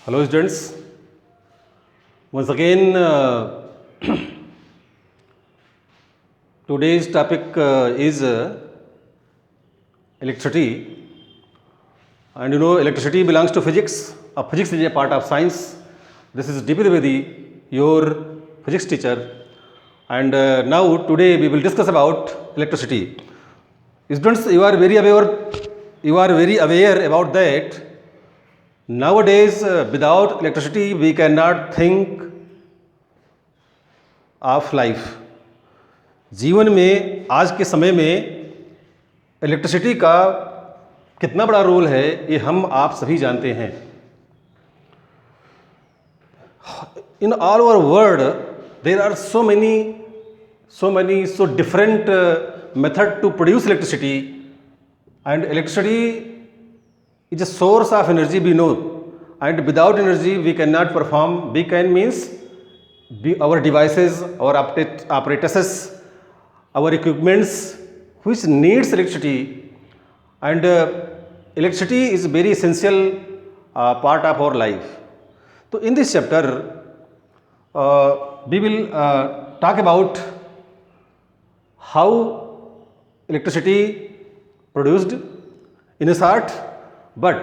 Hello students, once again today's topic is electricity, and you know electricity belongs to physics. Physics is a part of science. This is D.P. Dwivedi, your physics teacher, and now today we will discuss about electricity. Students, you are very aware about that. Nowadays, without electricity, we cannot think of life. जीवन में आज के समय में electricity का कितना बड़ा role है ये हम आप सभी जानते हैं. In all over world, there are so different method to produce electricity, and electricity is a source of energy we know, and without energy we cannot perform. We can means our devices, our apparatuses, our equipments which needs electricity, and electricity is very essential part of our life. So in this chapter we will talk about how electricity produced in a short, but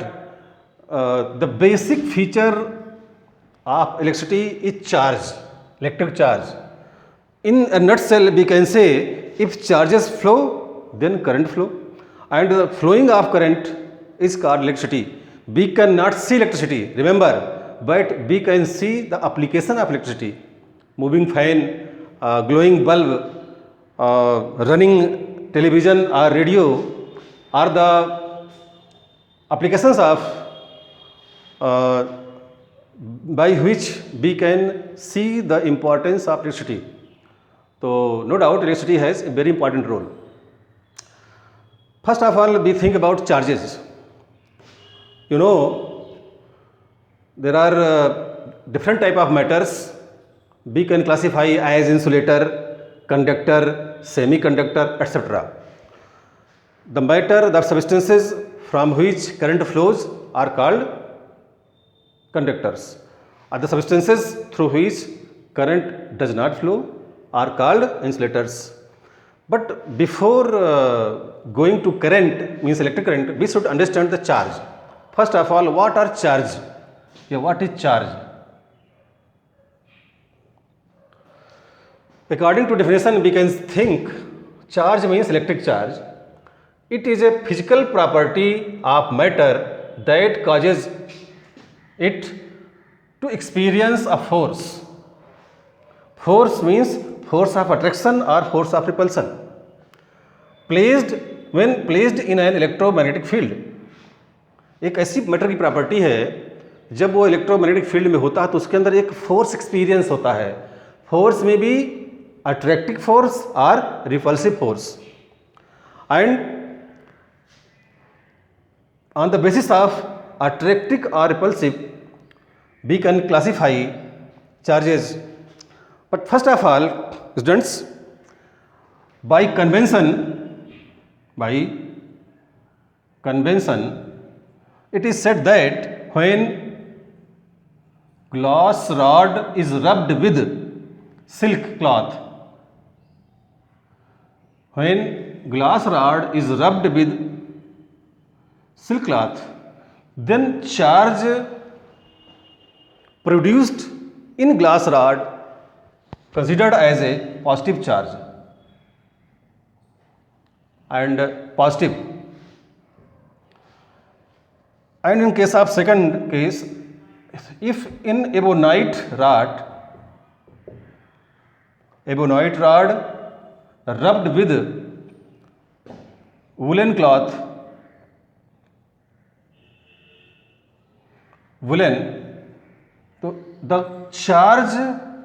the basic feature of electricity is charge, electric charge. In a nutshell, we can say if charges flow, then current flow, and the flowing of current is called electricity. We cannot see electricity, remember, but we can see the application of electricity. Moving fan, glowing bulb, running television or radio are the applications of by which we can see the importance of electricity. So no doubt electricity has a very important role. First of all, we think about charges. You know, there are different type of matters we can classify as insulator, conductor, semiconductor, etc. The matter, the substances from which current flows are called conductors, and the substances through which current does not flow are called insulators. But before going to current, means electric current, we should understand the charge. First of all, what are charge? What is charge? According to definition, we can think charge means electric charge. It is a physical property of matter that causes it to experience a force. Force means force of attraction or force of repulsion when placed in an electromagnetic field. एक ऐसी matter की property है जब वो electromagnetic field में होता है तो उसके अंदर एक फोर्स एक्सपीरियंस होता है. फोर्स में भी attractive force or repulsive force, and on the basis of attractive or repulsive we can classify charges. But first of all, students, by convention it is said that when glass rod is rubbed with silk cloth, then charge produced in glass rod considered as a positive charge and positive. And in case of second case, if in ebonite rod rubbed with woolen, so the charge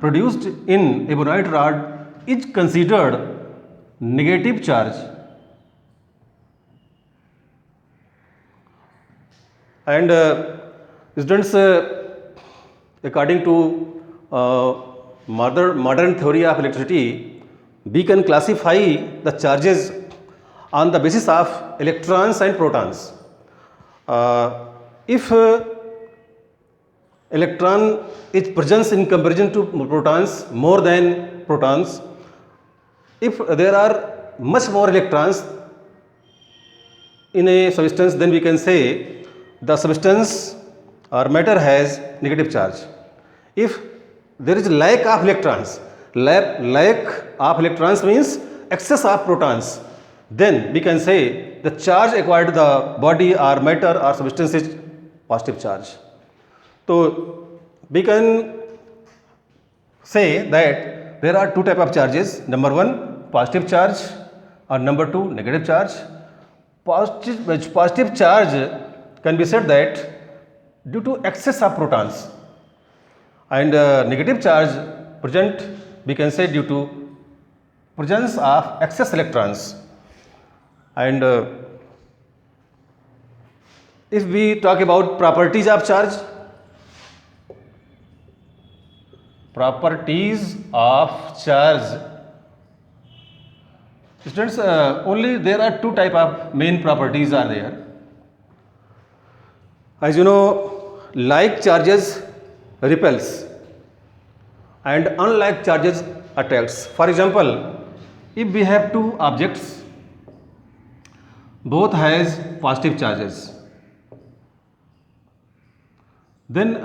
produced in ebonite rod is considered negative charge. And students, according to modern theory of electricity, we can classify the charges on the basis of electrons and protons. If electron is presence in comparison to protons more than protons. If there are much more electrons in a substance, then we can say the substance or matter has negative charge. If there is lack of electrons, lack of electrons means excess of protons, then we can say the charge acquired the body or matter or substance is positive charge. So we can say that there are two type of charges. Number one, positive charge, or number two, negative charge. Positive charge can be said that due to excess of protons, and negative charge present we can say due to presence of excess electrons. And if we talk about properties of charge, students, only there are two type of main properties are there. As you know, like charges repels and unlike charges attracts. For example, if we have two objects, both has positive charges, then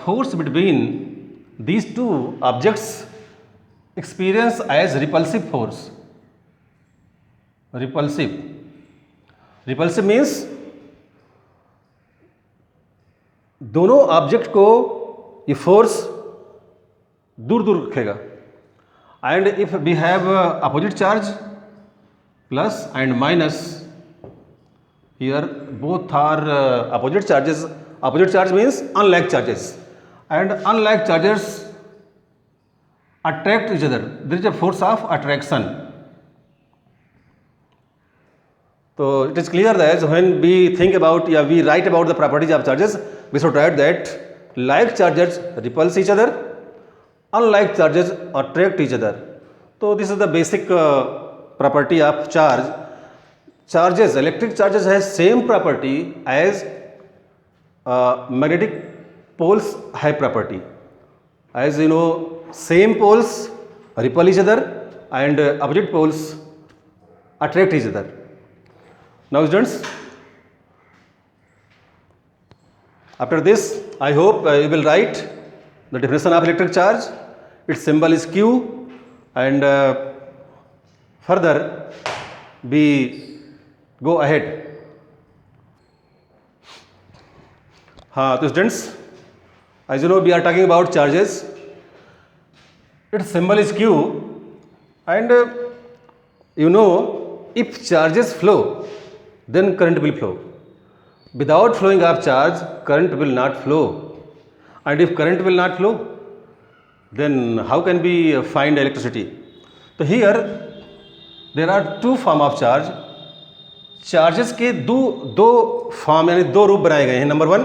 force between these two objects experience as repulsive force. Repulsive means दोनों object को ये force दूर दूर रखेगा. And if we have opposite charge plus and minus, here both are opposite charges. Opposite charge means unlike charges, and unlike charges attract each other. There is a force of attraction. So it is clear that when we think about, we write about the properties of charges, we should write that like charges repulse each other, unlike charges attract each other. So this is the basic property of charge. Charges, electric charges has same property as magnetic poles have property. As you know, same poles repel each other and opposite poles attract each other. Now students, after this I hope you will write the definition of electric charge. Its symbol is Q, and further we go ahead. तो students, as you know, we are talking about charges. Its symbol is Q, and you know, if charges flow, then current will flow. Without flowing of charge, current will not flow. And if current will not flow, then how can we find electricity? So here there are two form of charge. Charges के दो form यानी दो रूप बनाए गए हैं. Number one,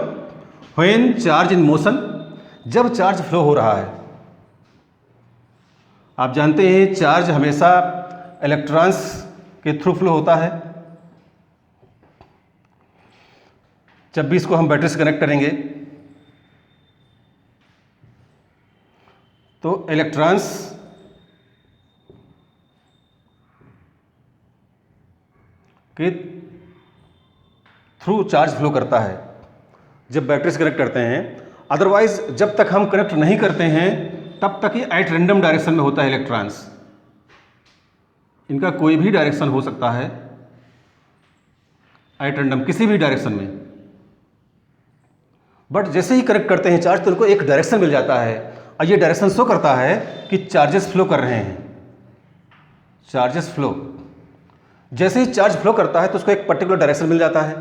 when charge in motion, जब charge flow हो रहा है. आप जानते हैं चार्ज हमेशा इलेक्ट्रॉन्स के थ्रू फ्लो होता है. जब भी इसको हम बैटरी से कनेक्ट करेंगे तो इलेक्ट्रॉन्स के थ्रू चार्ज फ्लो करता है जब बैटरी से कनेक्ट करते हैं. अदरवाइज जब तक हम कनेक्ट नहीं करते हैं तब तक ये एट रैंडम डायरेक्शन में होता है. इलेक्ट्रॉन्स, इनका कोई भी डायरेक्शन हो सकता है एट रैंडम, किसी भी डायरेक्शन में. बट जैसे ही कनेक्ट करते हैं चार्ज तो उनको एक डायरेक्शन मिल जाता है, और ये डायरेक्शन शो करता है कि चार्जेस फ्लो कर रहे हैं. चार्जेस फ्लो, जैसे ही चार्ज फ्लो करता है तो उसको एक पर्टिकुलर डायरेक्शन मिल जाता है,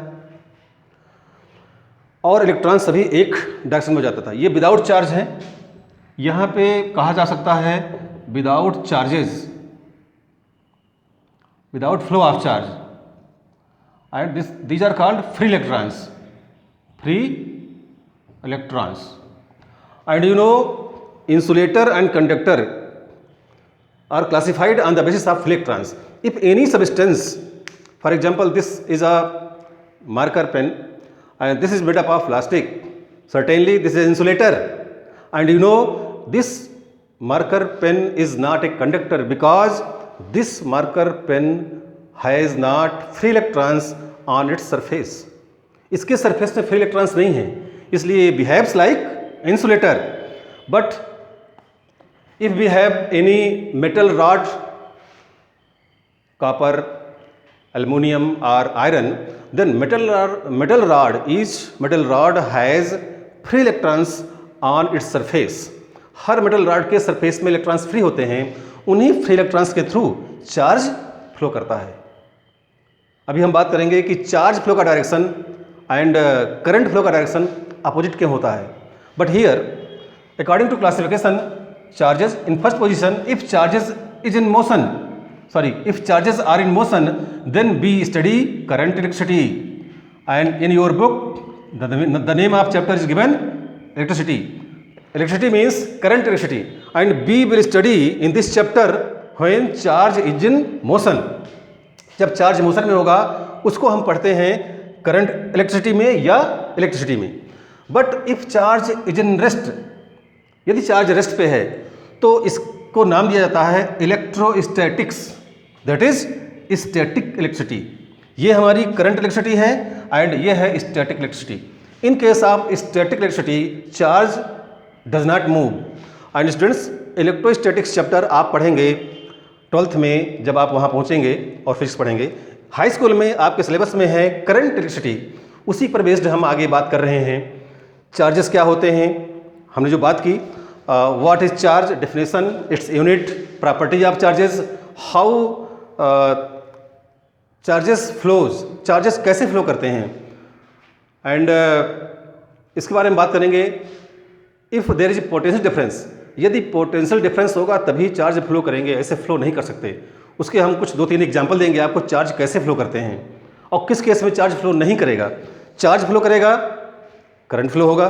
और इलेक्ट्रॉन सभी एक डायरेक्शन में हो जाता था. ये विदाउट चार्ज है. यहाँ पे कहा जा सकता है without charges, without flow of charge, and these are called free electrons. Free electrons. And you know, insulator and conductor are classified on the basis of free electrons. If any substance, for example, this is a marker pen and this is made up of plastic, Certainly this is insulator. And you know, this marker pen is not a conductor because this marker pen has not free electrons on its surface. इसके surface में free electrons नहीं है, इसलिए behaves like insulator. But if we have any metal rod, copper, aluminum or iron, then metal rod has free electrons on its surface. हर metal rod के surface में electrons free होते हैं, उन्हीं फ्री इलेक्ट्रॉन्स के थ्रू चार्ज फ्लो करता है. अभी हम बात करेंगे कि चार्ज फ्लो का डायरेक्शन एंड करंट फ्लो का डायरेक्शन अपोजिट क्यों होता है. But here according to classification, charges in first position, if charges are in motion, then we study current electricity. And in your book, the name of chapter is given electricity. Electricity means current electricity. And we will study in this chapter when charge is in motion. जब charge motion में होगा उसको हम पढ़ते हैं current electricity में या electricity में. But if charge is in rest, यदि चार्ज रेस्ट पे है तो इसको नाम दिया जाता है electrostatics. That is static electricity. ये हमारी करंट इलेक्ट्रिसिटी है एंड ये है static electricity. In case of static electricity, charge does not move. And students, electrostatics chapter आप पढ़ेंगे 12th में जब आप वहाँ पहुँचेंगे और फिजिक्स पढ़ेंगे. हाई स्कूल में आपके सिलेबस में है करंट इलेक्ट्रिसिटी, उसी पर बेस्ड हम आगे बात कर रहे हैं. चार्जेस क्या होते हैं, हमने जो बात की, what is charge, definition, its unit, property of charges, how charges flows, charges कैसे फ्लो करते हैं. एंड इसके बारे में बात करेंगे. If there is potential difference, यदि पोटेंशियल डिफरेंस होगा तभी चार्ज फ्लो करेंगे, ऐसे फ्लो नहीं कर सकते. उसके हम कुछ 2-3 एग्जाम्पल देंगे आपको, चार्ज कैसे फ्लो करते हैं और किस केस में चार्ज फ्लो नहीं करेगा. चार्ज फ्लो करेगा, करंट फ्लो होगा.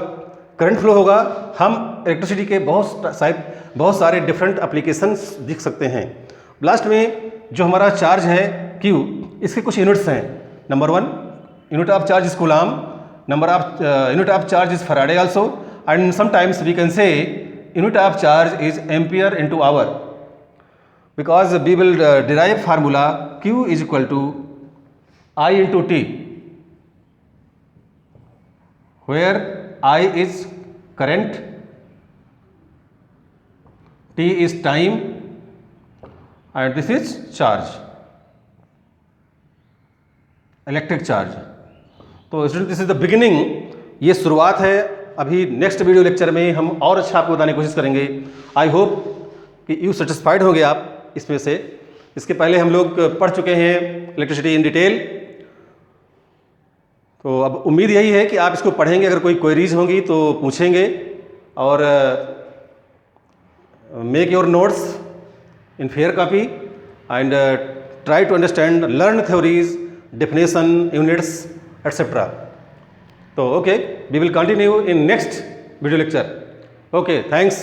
करंट फ्लो होगा, हम इलेक्ट्रिसिटी के बहुत सारे डिफरेंट एप्लीकेशंस दिख सकते हैं. लास्ट में जो हमारा चार्ज है Q, इसके कुछ यूनिट्स हैं. Number 1 unit of charge is coulomb, unit of charge is Faraday also, and sometimes we can say unit of charge is ampere into hour, because we will derive formula Q is equal to I into T, where I is current, T is time and this is charge, electric charge. तो student, this is the beginning, ये शुरुआत है. अभी next video lecture में हम और अच्छा आपको बताने की कोशिश करेंगे. आई होप कि यू सेटिस्फाइड होंगे आप इसमें से. इसके पहले हम लोग पढ़ चुके हैं इलेक्ट्रिसिटी इन डिटेल, तो अब उम्मीद यही है कि आप इसको पढ़ेंगे. अगर कोई क्वेरीज होंगी तो पूछेंगे, और make your notes in fair copy and try to understand, learn theories, definition, units, etc. So okay, we will continue in next video lecture. Okay, thanks.